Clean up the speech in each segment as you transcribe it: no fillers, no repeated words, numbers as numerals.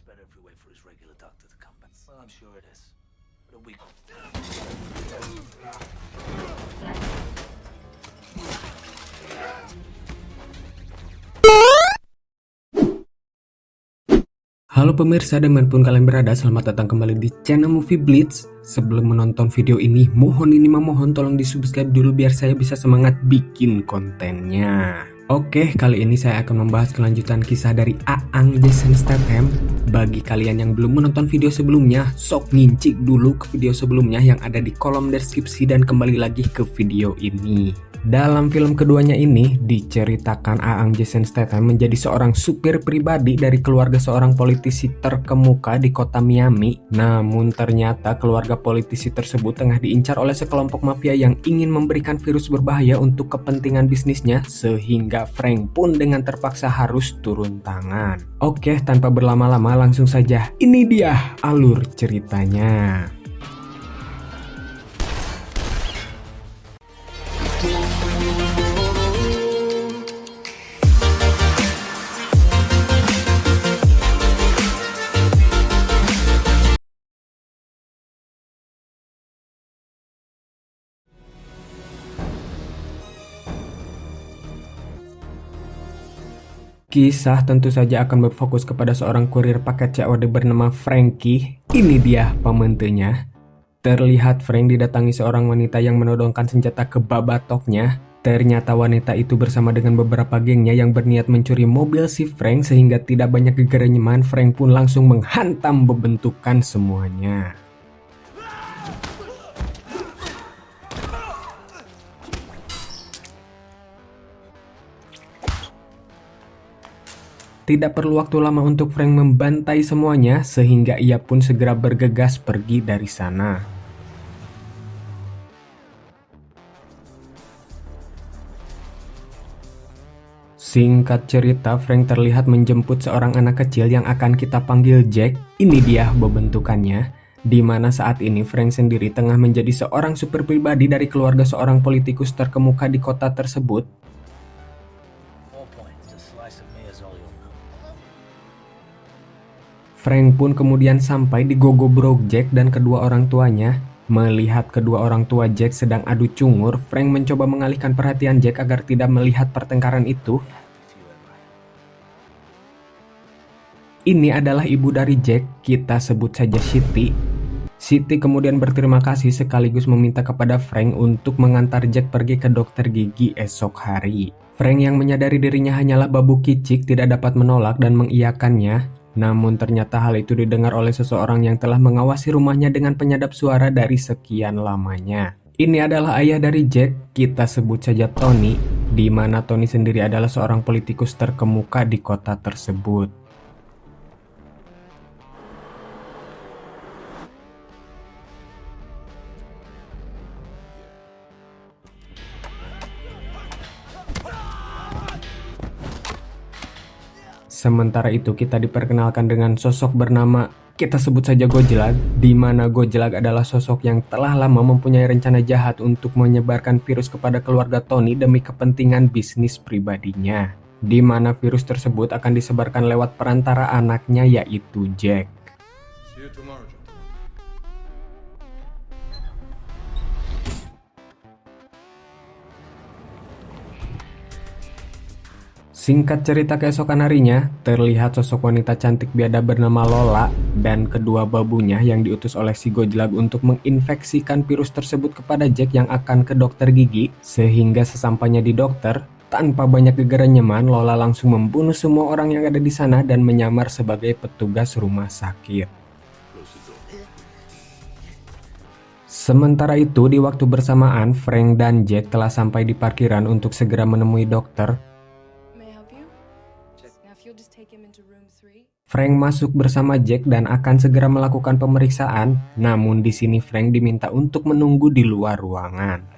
it's better if we wait for his regular doctor to come back. Well, I'm sure it is. But a week. Halo pemirsa, dimanapun kalian berada, selamat datang kembali di channel Movie Blitz. Sebelum menonton video ini, mohon tolong di subscribe dulu biar saya bisa semangat bikin kontennya. Oke, kali ini saya akan membahas kelanjutan kisah dari Aang Jason Statham. Bagi kalian yang belum menonton video sebelumnya, sok ngincik dulu ke video sebelumnya yang ada di kolom deskripsi dan kembali lagi ke video ini. Dalam film keduanya ini diceritakan Aang Jason Statham menjadi seorang supir pribadi dari keluarga seorang politisi terkemuka di kota Miami. Namun ternyata keluarga politisi tersebut tengah diincar oleh sekelompok mafia yang ingin memberikan virus berbahaya untuk kepentingan bisnisnya, sehingga Frank pun dengan terpaksa harus turun tangan. Oke, tanpa berlama-lama langsung saja, ini dia alur ceritanya. Kisah tentu saja akan berfokus kepada seorang kurir paket COD bernama Frankie. Ini dia pembantunya. Terlihat Frank didatangi seorang wanita yang menodongkan senjata ke babatoknya. Ternyata wanita itu bersama dengan beberapa gengnya yang berniat mencuri mobil si Frank, sehingga tidak banyak kegeranyeman Frank pun langsung menghantam bebentukan semuanya. Tidak perlu waktu lama untuk Frank membantai semuanya, sehingga ia pun segera bergegas pergi dari sana. Singkat cerita, Frank terlihat menjemput seorang anak kecil yang akan kita panggil Jack. Ini dia bentukannya, di mana saat ini Frank sendiri tengah menjadi seorang supir pribadi dari keluarga seorang politikus terkemuka di kota tersebut. Frank pun kemudian sampai di Gogo Broke Jack dan kedua orang tuanya. Melihat kedua orang tua Jack sedang adu cungur, Frank mencoba mengalihkan perhatian Jack agar tidak melihat pertengkaran itu. Ini adalah ibu dari Jack, kita sebut saja Siti. Siti kemudian berterima kasih sekaligus meminta kepada Frank untuk mengantar Jack pergi ke dokter gigi esok hari. Frank yang menyadari dirinya hanyalah babu kicik tidak dapat menolak dan mengiyakannya. Namun ternyata hal itu didengar oleh seseorang yang telah mengawasi rumahnya dengan penyadap suara dari sekian lamanya. Ini adalah ayah dari Jack, kita sebut saja Tony, di mana Tony sendiri adalah seorang politikus terkemuka di kota tersebut. Sementara itu kita diperkenalkan dengan sosok bernama, kita sebut saja Gojlag, di mana Gojlag adalah sosok yang telah lama mempunyai rencana jahat untuk menyebarkan virus kepada keluarga Tony demi kepentingan bisnis pribadinya, di mana virus tersebut akan disebarkan lewat perantara anaknya yaitu Jack. Singkat cerita, keesokan harinya, terlihat sosok wanita cantik biadab bernama Lola dan kedua babunya yang diutus oleh si Gojlag untuk menginfeksikan virus tersebut kepada Jack yang akan ke dokter gigi. Sehingga sesampainya di dokter, tanpa banyak kegeranyeman, Lola langsung membunuh semua orang yang ada di sana dan menyamar sebagai petugas rumah sakit. Sementara itu, di waktu bersamaan, Frank dan Jack telah sampai di parkiran untuk segera menemui dokter. Frank masuk bersama Jack dan akan segera melakukan pemeriksaan. Namun di sini Frank diminta untuk menunggu di luar ruangan.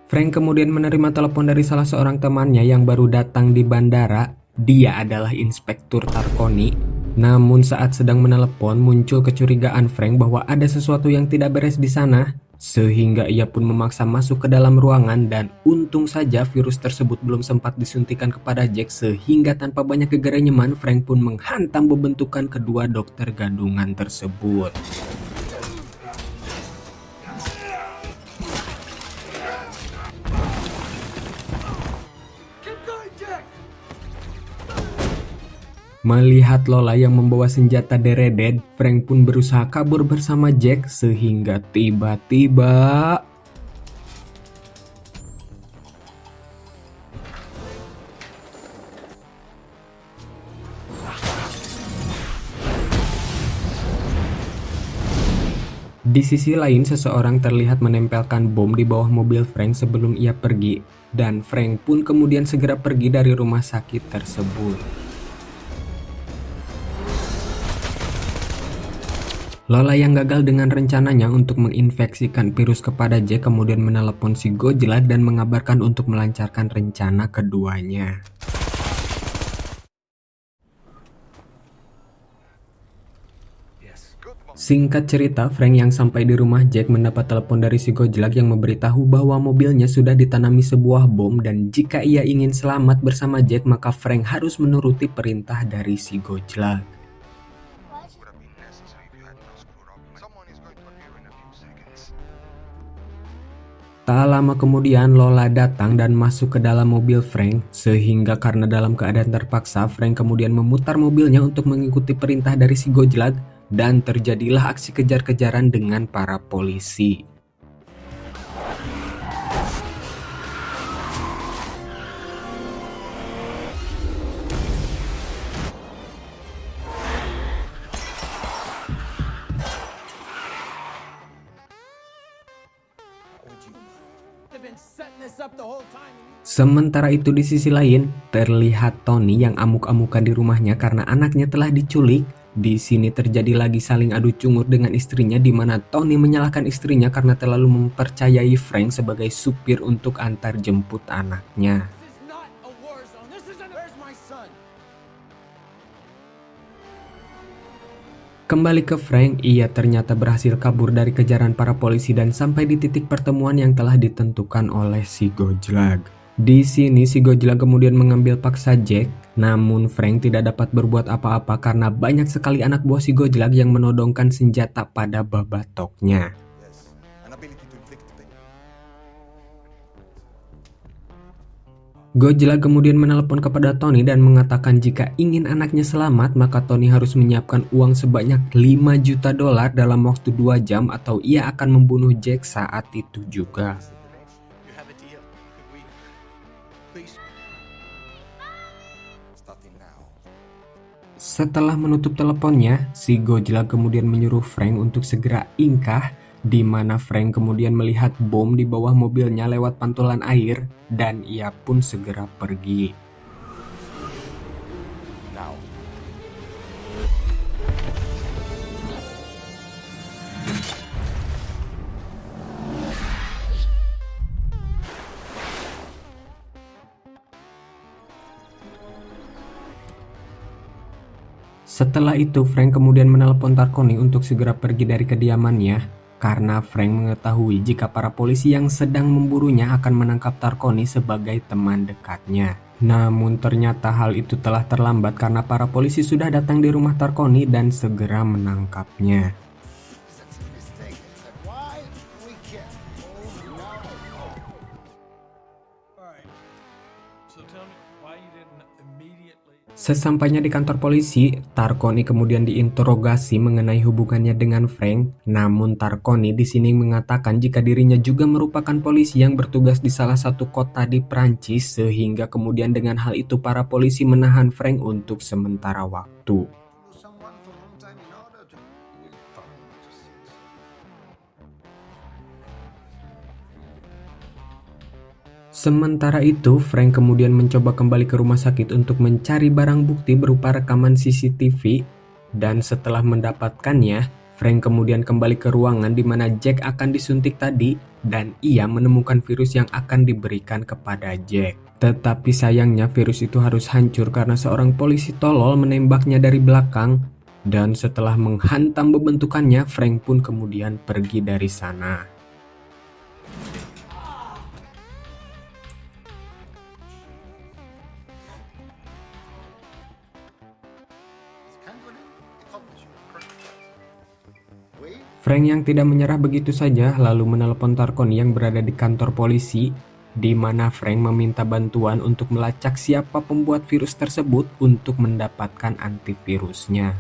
Frank kemudian menerima telepon dari salah seorang temannya yang baru datang di bandara. Dia adalah Inspektur Tarkoni. Namun saat sedang menelepon, muncul kecurigaan Frank bahwa ada sesuatu yang tidak beres di sana. sehingga ia pun memaksa masuk ke dalam ruangan dan untung saja virus tersebut belum sempat disuntikan kepada Jack sehingga tanpa banyak kegeranyeman Frank pun menghantam bebentukan kedua dokter gadungan tersebut. Melihat Lola yang membawa senjata dereded, Frank pun berusaha kabur bersama Jack sehingga tiba-tiba di sisi lain seseorang terlihat menempelkan bom di bawah mobil Frank sebelum ia pergi, dan Frank pun kemudian segera pergi dari rumah sakit tersebut. Lola yang gagal dengan rencananya untuk menginfeksikan virus kepada Jack kemudian menelepon si Godzilla dan mengabarkan untuk melancarkan rencana keduanya. Singkat cerita, Frank yang sampai di rumah Jack mendapat telepon dari si Godzilla yang memberitahu bahwa mobilnya sudah ditanami sebuah bom dan jika ia ingin selamat bersama Jack maka Frank harus menuruti perintah dari si Godzilla. Tak lama kemudian Lola datang dan masuk ke dalam mobil Frank, sehingga karena dalam keadaan terpaksa Frank kemudian memutar mobilnya untuk mengikuti perintah dari si Godzilla dan terjadilah aksi kejar-kejaran dengan para polisi. Sementara itu di sisi lain, terlihat Tony yang amuk-amukan di rumahnya karena anaknya telah diculik. Di sini terjadi lagi saling adu cungur dengan istrinya di mana Tony menyalahkan istrinya karena terlalu mempercayai Frank sebagai supir untuk antar jemput anaknya. Kembali ke Frank, ia ternyata berhasil kabur dari kejaran para polisi dan sampai di titik pertemuan yang telah ditentukan oleh si Godzilla. Di sini si Godzilla kemudian mengambil paksa Jack, namun Frank tidak dapat berbuat apa-apa karena banyak sekali anak buah si Godzilla yang menodongkan senjata pada babatoknya. Godzilla kemudian menelepon kepada Tony dan mengatakan jika ingin anaknya selamat maka Tony harus menyiapkan uang sebanyak $5 juta dalam waktu 2 jam atau ia akan membunuh Jack saat itu juga. Setelah menutup teleponnya, si Godzilla kemudian menyuruh Frank untuk segera ingkah, di mana Frank kemudian melihat bom di bawah mobilnya lewat pantulan air dan ia pun segera pergi. Setelah itu Frank kemudian menelepon Tarkoni untuk segera pergi dari kediamannya. Karena Frank mengetahui jika para polisi yang sedang memburunya akan menangkap Tarkoni sebagai teman dekatnya. Namun ternyata hal itu telah terlambat karena para polisi sudah datang di rumah Tarkoni dan segera menangkapnya. Sesampainya di kantor polisi, Tarkoni kemudian diinterogasi mengenai hubungannya dengan Frank. Namun Tarkoni di sini mengatakan jika dirinya juga merupakan polisi yang bertugas di salah satu kota di Prancis, sehingga kemudian dengan hal itu para polisi menahan Frank untuk sementara waktu. Sementara itu, Frank kemudian mencoba kembali ke rumah sakit untuk mencari barang bukti berupa rekaman CCTV, dan setelah mendapatkannya, Frank kemudian kembali ke ruangan di mana Jack akan disuntik tadi, dan ia menemukan virus yang akan diberikan kepada Jack. Tetapi sayangnya virus itu harus hancur karena seorang polisi tolol menembaknya dari belakang, dan setelah menghantam bebentukannya, Frank pun kemudian pergi dari sana. Frank yang tidak menyerah begitu saja lalu menelpon Tarkoni yang berada di kantor polisi, di mana Frank meminta bantuan untuk melacak siapa pembuat virus tersebut untuk mendapatkan antivirusnya.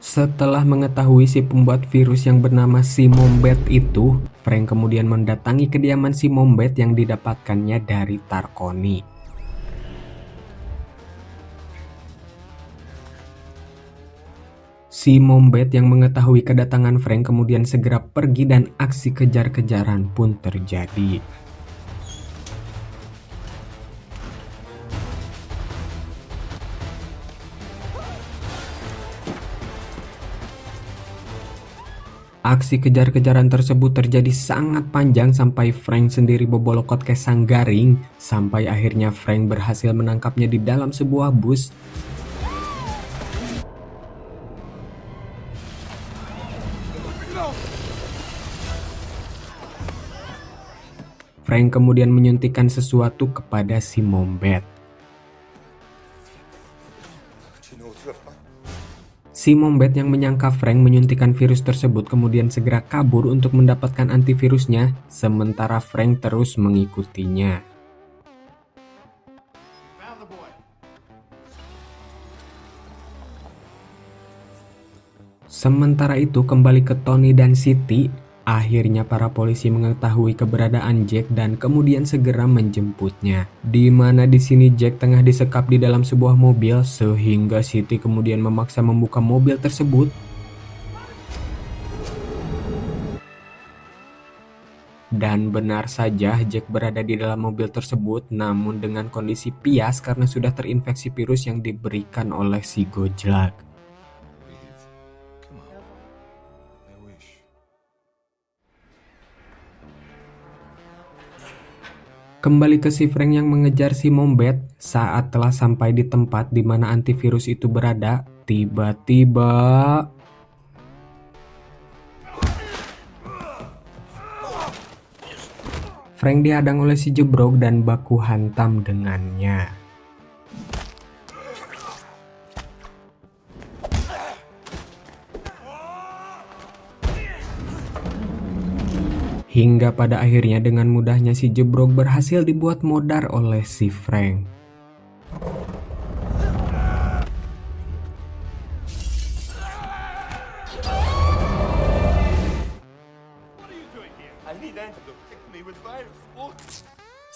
Setelah mengetahui si pembuat virus yang bernama si Mombet itu, Frank kemudian mendatangi kediaman si Mombet yang didapatkannya dari Tarkoni. Si Mombet yang mengetahui kedatangan Frank kemudian segera pergi dan aksi kejar-kejaran pun terjadi. Aksi kejar-kejaran tersebut terjadi sangat panjang sampai Frank sendiri bobolokot ke sang garing, sampai akhirnya Frank berhasil menangkapnya di dalam sebuah bus. Frank kemudian menyuntikkan sesuatu kepada si Mombet. Si Mombet yang menyangka Frank menyuntikkan virus tersebut kemudian segera kabur untuk mendapatkan antivirusnya, sementara Frank terus mengikutinya. Sementara itu kembali ke Tony dan Siti. Akhirnya para polisi mengetahui keberadaan Jack dan kemudian segera menjemputnya. Di mana di sini Jack tengah disekap di dalam sebuah mobil sehingga Siti kemudian memaksa membuka mobil tersebut. Dan benar saja Jack berada di dalam mobil tersebut, namun dengan kondisi pias karena sudah terinfeksi virus yang diberikan oleh si Gojlak. Kembali ke si Frank yang mengejar si Mombet. Saat telah sampai di tempat di mana antivirus itu berada, tiba-tiba Frank dihadang oleh si Jebrok dan baku hantam dengannya. Hingga pada akhirnya dengan mudahnya si Jebrok berhasil dibuat modar oleh si Frank.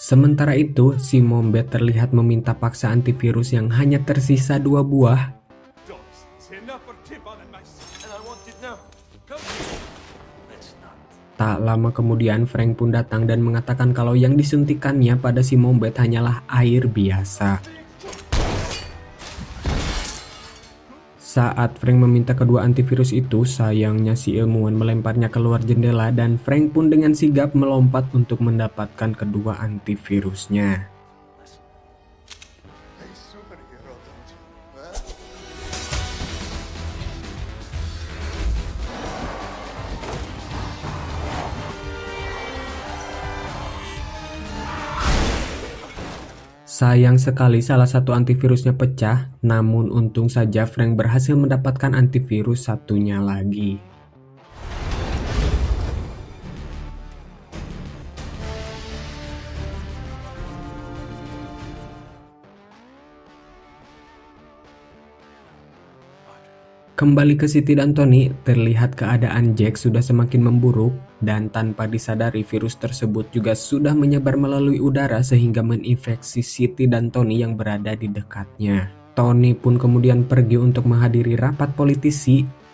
Sementara itu, si Mombet terlihat meminta paksa antivirus yang hanya tersisa 2 buah. Tak lama kemudian Frank pun datang dan mengatakan kalau yang disuntikannya pada si Mombet hanyalah air biasa. Saat Frank meminta kedua antivirus itu, sayangnya si ilmuwan melemparnya keluar jendela dan Frank pun dengan sigap melompat untuk mendapatkan kedua antivirusnya. Sayang sekali salah satu antivirusnya pecah, namun untung saja Frank berhasil mendapatkan antivirus satunya lagi. Kembali ke Siti dan Tony, terlihat keadaan Jack sudah semakin memburuk dan tanpa disadari virus tersebut juga sudah menyebar melalui udara sehingga menginfeksi Siti dan Tony yang berada di dekatnya. Tony pun kemudian pergi untuk menghadiri rapat politisi.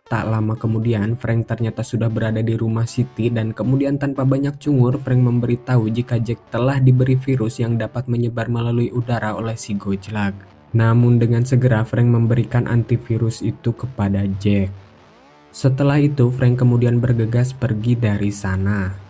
Tak lama kemudian, Frank ternyata sudah berada di rumah Siti dan kemudian tanpa banyak cungur, Frank memberitahu jika Jack telah diberi virus yang dapat menyebar melalui udara oleh si Gojlak. Namun dengan segera Frank memberikan antivirus itu kepada Jack. Setelah itu, Frank kemudian bergegas pergi dari sana.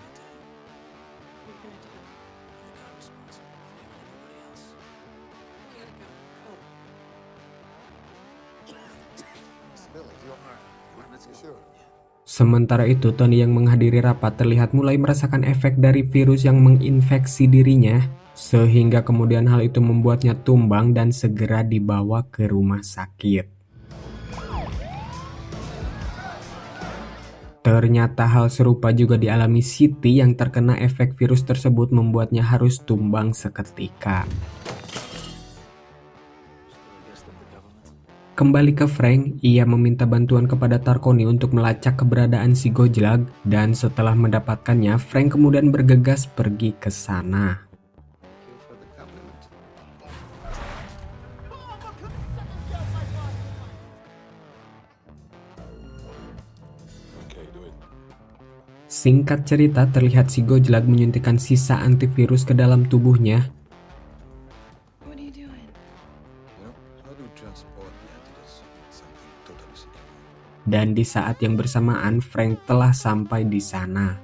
Sementara itu, Tony yang menghadiri rapat terlihat mulai merasakan efek dari virus yang menginfeksi dirinya, sehingga kemudian hal itu membuatnya tumbang dan segera dibawa ke rumah sakit. Ternyata hal serupa juga dialami Siti yang terkena efek virus tersebut membuatnya harus tumbang seketika. Kembali ke Frank, ia meminta bantuan kepada Tarkoni untuk melacak keberadaan si Gojlag, dan setelah mendapatkannya, Frank kemudian bergegas pergi ke sana. Singkat cerita, terlihat si Gojlag menyuntikkan sisa antivirus ke dalam tubuhnya. Dan di saat yang bersamaan, Frank telah sampai di sana.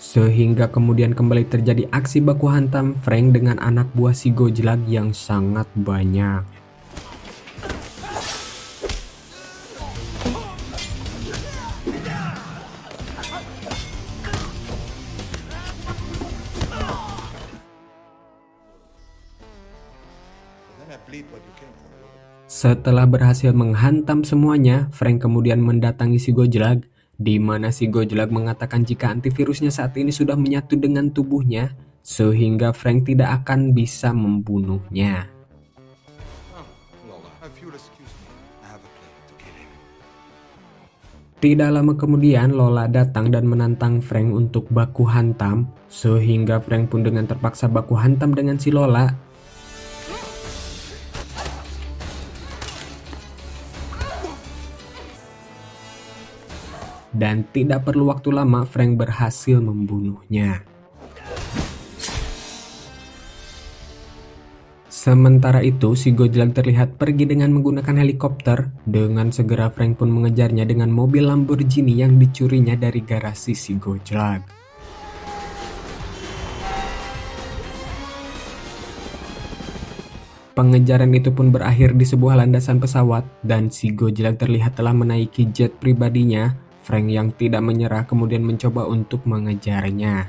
Sehingga kemudian kembali terjadi aksi baku hantam Frank dengan anak buah si Gojlag yang sangat banyak. Setelah berhasil menghantam semuanya, Frank kemudian mendatangi si Gojlag, di mana si Gojlag mengatakan jika antivirusnya saat ini sudah menyatu dengan tubuhnya, sehingga Frank tidak akan bisa membunuhnya. Tidak lama kemudian, Lola datang dan menantang Frank untuk baku hantam, sehingga Frank pun dengan terpaksa baku hantam dengan si Lola. Dan tidak perlu waktu lama, Frank berhasil membunuhnya. Sementara itu, si Gojlag terlihat pergi dengan menggunakan helikopter. Dengan segera Frank pun mengejarnya dengan mobil Lamborghini yang dicurinya dari garasi si Gojlag. Pengejaran itu pun berakhir di sebuah landasan pesawat, dan si Gojlag terlihat telah menaiki jet pribadinya. Frank yang tidak menyerah kemudian mencoba untuk mengejarnya.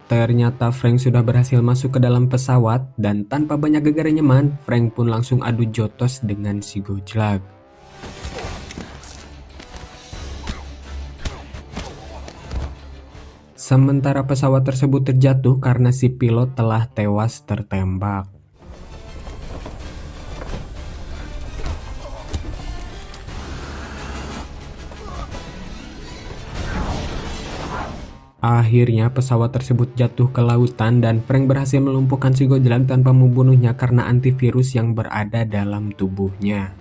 Ternyata Frank sudah berhasil masuk ke dalam pesawat, dan tanpa banyak gegara nyeman, Frank pun langsung adu jotos dengan si Gojlag. Sementara pesawat tersebut terjatuh karena si pilot telah tewas tertembak. Akhirnya pesawat tersebut jatuh ke lautan dan Frank berhasil melumpuhkan si Gojlag tanpa membunuhnya karena antivirus yang berada dalam tubuhnya.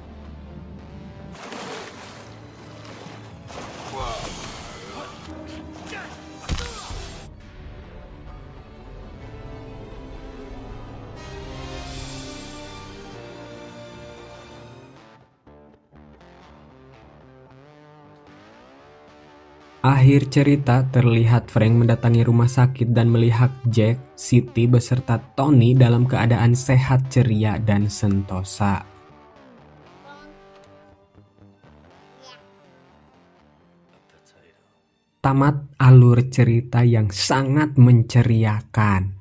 Akhir cerita terlihat Frank mendatangi rumah sakit dan melihat Jack, Siti beserta Tony dalam keadaan sehat, ceria, dan sentosa. Tamat alur cerita yang sangat menceriakan.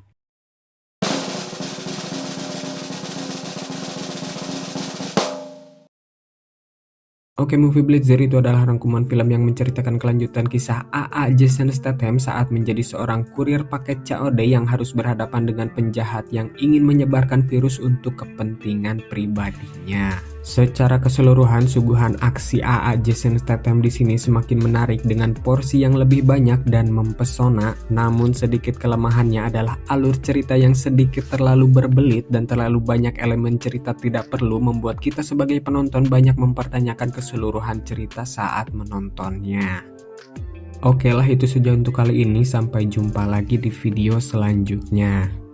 Oke, Movie Blitzer itu adalah rangkuman film yang menceritakan kelanjutan kisah A.A. Jason Statham saat menjadi seorang kurir paket COD yang harus berhadapan dengan penjahat yang ingin menyebarkan virus untuk kepentingan pribadinya. Secara keseluruhan, suguhan aksi A.A. Jason Statham di sini semakin menarik dengan porsi yang lebih banyak dan mempesona. Namun sedikit kelemahannya adalah alur cerita yang sedikit terlalu berbelit dan terlalu banyak elemen cerita tidak perlu, membuat kita sebagai penonton banyak mempertanyakan keseluruhan cerita saat menontonnya. Oke lah, itu saja untuk kali ini. Sampai jumpa lagi di video selanjutnya.